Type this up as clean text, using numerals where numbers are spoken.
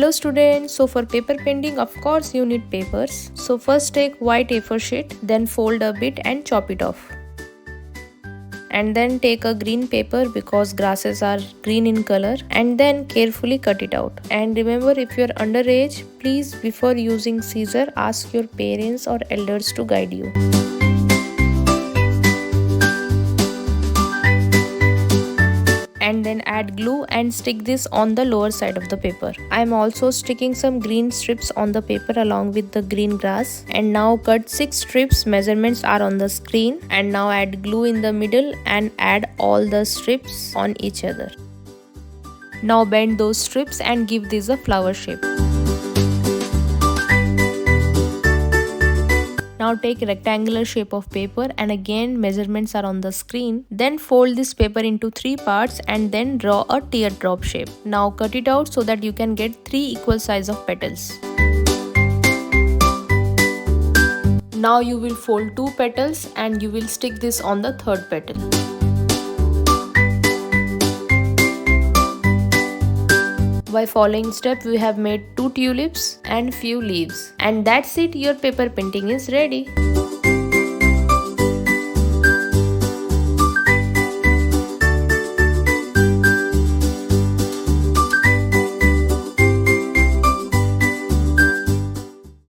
Hello students, so for paper painting of course you need papers. So first take white A4 sheet, then fold a bit and chop it off. And then take a green paper because grasses are green in color, and then carefully cut it out. And remember, if you are underage, please before using scissor ask your parents or elders to guide you. And then add glue and stick this on the lower side of the paper. I am also sticking some green strips on the paper along with the green grass. And now cut 6 strips, measurements are on the screen. And now add glue in the middle and add all the strips on each other. Now bend those strips and give this a flower shape. Now take rectangular shape of paper and again measurements are on the screen. Then fold this paper into 3 parts and then draw a teardrop shape. Now cut it out so that you can get 3 equal size of petals. Now you will fold 2 petals and you will stick this on the 3rd petal. By following step, we have made 2 tulips and few leaves. And that's it, your paper painting is ready.